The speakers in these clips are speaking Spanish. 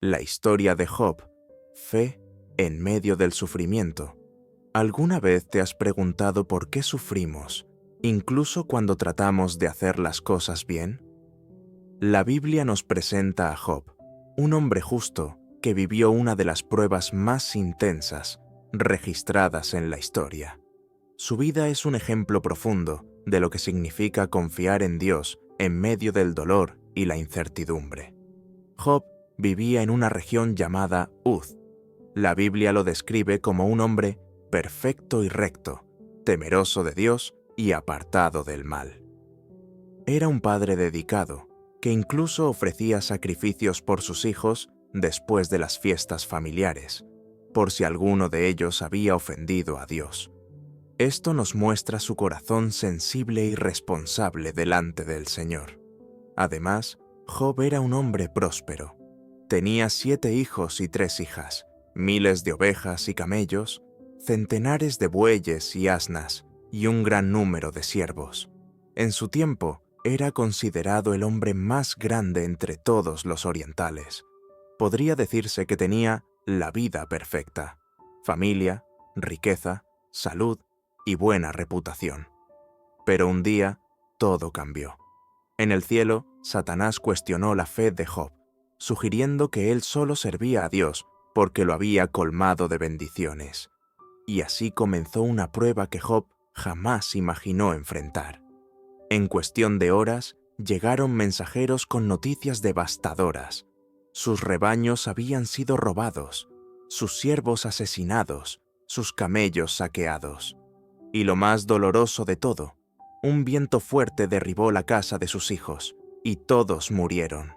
La historia de Job, fe en medio del sufrimiento. ¿Alguna vez te has preguntado por qué sufrimos, incluso cuando tratamos de hacer las cosas bien? La Biblia nos presenta a Job, un hombre justo que vivió una de las pruebas más intensas registradas en la historia. Su vida es un ejemplo profundo de lo que significa confiar en Dios en medio del dolor y la incertidumbre. Job vivía en una región llamada Uz. La Biblia lo describe como un hombre perfecto y recto, temeroso de Dios y apartado del mal. Era un padre dedicado, que incluso ofrecía sacrificios por sus hijos después de las fiestas familiares, por si alguno de ellos había ofendido a Dios. Esto nos muestra su corazón sensible y responsable delante del Señor. Además, Job era un hombre próspero. Tenía 7 hijos y 3 hijas, miles de ovejas y camellos, centenares de bueyes y asnas, y un gran número de siervos. En su tiempo, era considerado el hombre más grande entre todos los orientales. Podría decirse que tenía la vida perfecta: familia, riqueza, salud y buena reputación. Pero un día, todo cambió. En el cielo, Satanás cuestionó la fe de Job, sugiriendo que él solo servía a Dios porque lo había colmado de bendiciones. Y así comenzó una prueba que Job jamás imaginó enfrentar. En cuestión de horas, llegaron mensajeros con noticias devastadoras. Sus rebaños habían sido robados, sus siervos asesinados, sus camellos saqueados. Y lo más doloroso de todo, un viento fuerte derribó la casa de sus hijos, y todos murieron.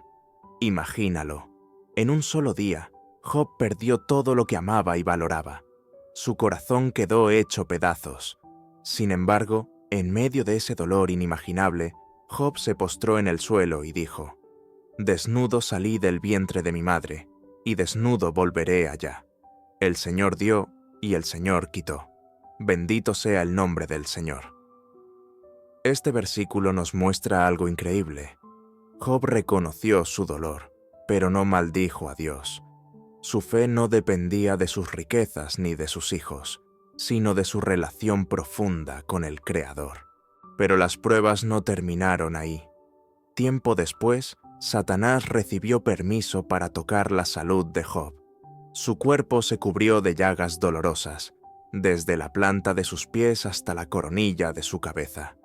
Imagínalo. En un solo día, Job perdió todo lo que amaba y valoraba. Su corazón quedó hecho pedazos. Sin embargo, en medio de ese dolor inimaginable, Job se postró en el suelo y dijo: «Desnudo salí del vientre de mi madre, y desnudo volveré allá. El Señor dio, y el Señor quitó. Bendito sea el nombre del Señor». Este versículo nos muestra algo increíble. Job reconoció su dolor, pero no maldijo a Dios. Su fe no dependía de sus riquezas ni de sus hijos, sino de su relación profunda con el Creador. Pero las pruebas no terminaron ahí. Tiempo después, Satanás recibió permiso para tocar la salud de Job. Su cuerpo se cubrió de llagas dolorosas, desde la planta de sus pies hasta la coronilla de su cabeza.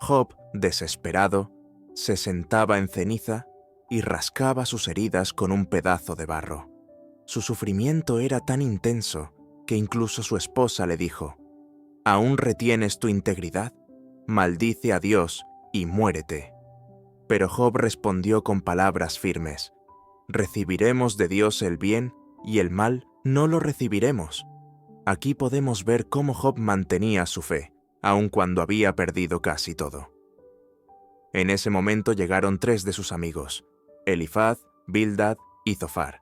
Job, desesperado, se sentaba en ceniza y rascaba sus heridas con un pedazo de barro. Su sufrimiento era tan intenso que incluso su esposa le dijo: «¿Aún retienes tu integridad? Maldice a Dios y muérete». Pero Job respondió con palabras firmes: «Recibiremos de Dios el bien y el mal no lo recibiremos». Aquí podemos ver cómo Job mantenía su fe, aun cuando había perdido casi todo. En ese momento llegaron 3 de sus amigos, Elifaz, Bildad y Zofar.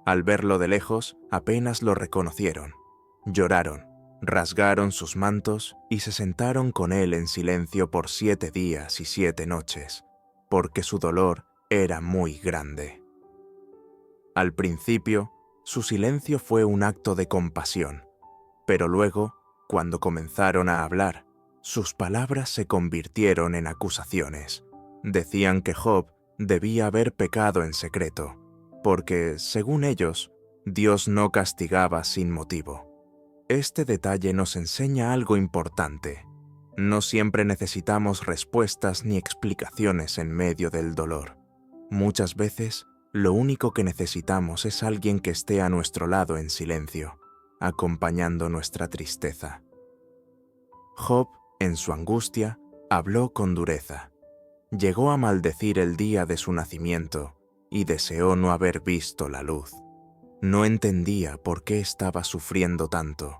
Al verlo de lejos, apenas lo reconocieron. Lloraron, rasgaron sus mantos y se sentaron con él en silencio por 7 días y 7 noches, porque su dolor era muy grande. Al principio, su silencio fue un acto de compasión, pero luego, cuando comenzaron a hablar, sus palabras se convirtieron en acusaciones. Decían que Job debía haber pecado en secreto, porque, según ellos, Dios no castigaba sin motivo. Este detalle nos enseña algo importante. No siempre necesitamos respuestas ni explicaciones en medio del dolor. Muchas veces, lo único que necesitamos es alguien que esté a nuestro lado en silencio, acompañando nuestra tristeza. Job, en su angustia, habló con dureza. Llegó a maldecir el día de su nacimiento y deseó no haber visto la luz. No entendía por qué estaba sufriendo tanto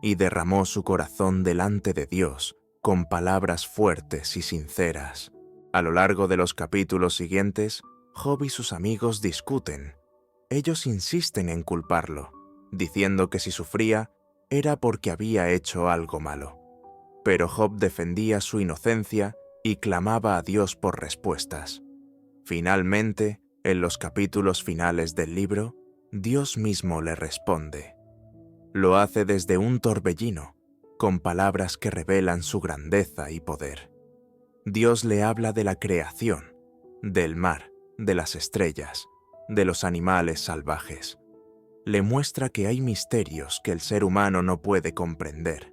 y derramó su corazón delante de Dios con palabras fuertes y sinceras. A lo largo de los capítulos siguientes, Job y sus amigos discuten. Ellos insisten en culparlo, diciendo que si sufría era porque había hecho algo malo. Pero Job defendía su inocencia y clamaba a Dios por respuestas. Finalmente, En los capítulos finales del libro, Dios mismo le responde. Lo hace desde un torbellino, con palabras que revelan su grandeza y poder. Dios le habla de la creación, del mar, de las estrellas, de los animales salvajes. Le muestra que hay misterios que el ser humano no puede comprender,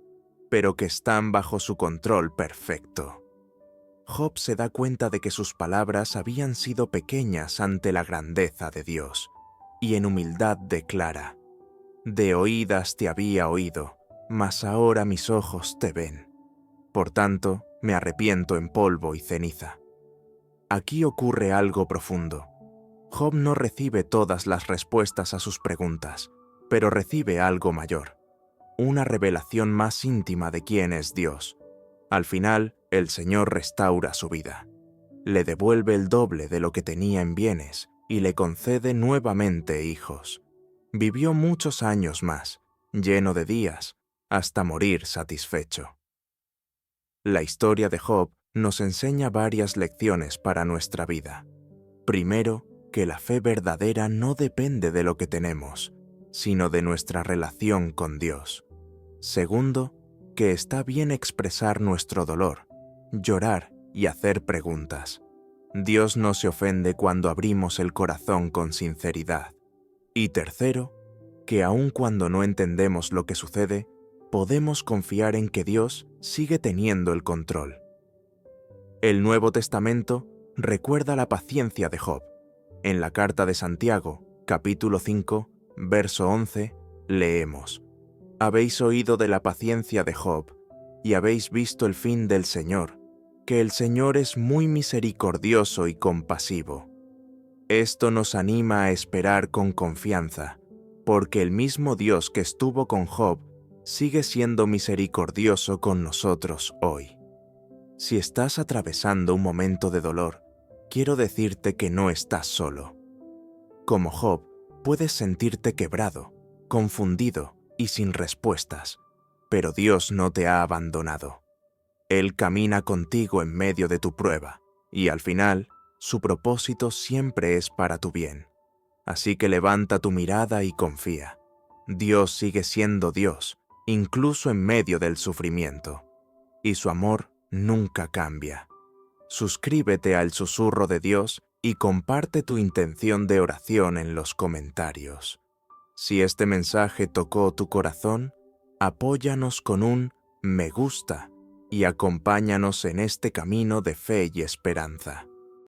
pero que están bajo su control perfecto. Job se da cuenta de que sus palabras habían sido pequeñas ante la grandeza de Dios, y en humildad declara: «De oídas te había oído, mas ahora mis ojos te ven. Por tanto, me arrepiento en polvo y ceniza». Aquí ocurre algo profundo. Job no recibe todas las respuestas a sus preguntas, pero recibe algo mayor, una revelación más íntima de quién es Dios. Al final, el Señor restaura su vida. Le devuelve el doble de lo que tenía en bienes y le concede nuevamente hijos. Vivió muchos años más, lleno de días, hasta morir satisfecho. La historia de Job nos enseña varias lecciones para nuestra vida. Primero, que la fe verdadera no depende de lo que tenemos, sino de nuestra relación con Dios. Segundo, que está bien expresar nuestro dolor, llorar y hacer preguntas. Dios no se ofende cuando abrimos el corazón con sinceridad. Y tercero, que aun cuando no entendemos lo que sucede, podemos confiar en que Dios sigue teniendo el control. El Nuevo Testamento recuerda la paciencia de Job. En la carta de Santiago, capítulo 5, verso 11, leemos: «Habéis oído de la paciencia de Job, y habéis visto el fin del Señor, que el Señor es muy misericordioso y compasivo». Esto nos anima a esperar con confianza, porque el mismo Dios que estuvo con Job sigue siendo misericordioso con nosotros hoy. Si estás atravesando un momento de dolor, quiero decirte que no estás solo. Como Job, puedes sentirte quebrado, confundido y sin respuestas, pero Dios no te ha abandonado. Él camina contigo en medio de tu prueba, y al final, su propósito siempre es para tu bien. Así que levanta tu mirada y confía. Dios sigue siendo Dios, incluso en medio del sufrimiento, y su amor nunca cambia. Suscríbete al Susurro de Dios y comparte tu intención de oración en los comentarios. Si este mensaje tocó tu corazón, apóyanos con un me gusta y acompáñanos en este camino de fe y esperanza.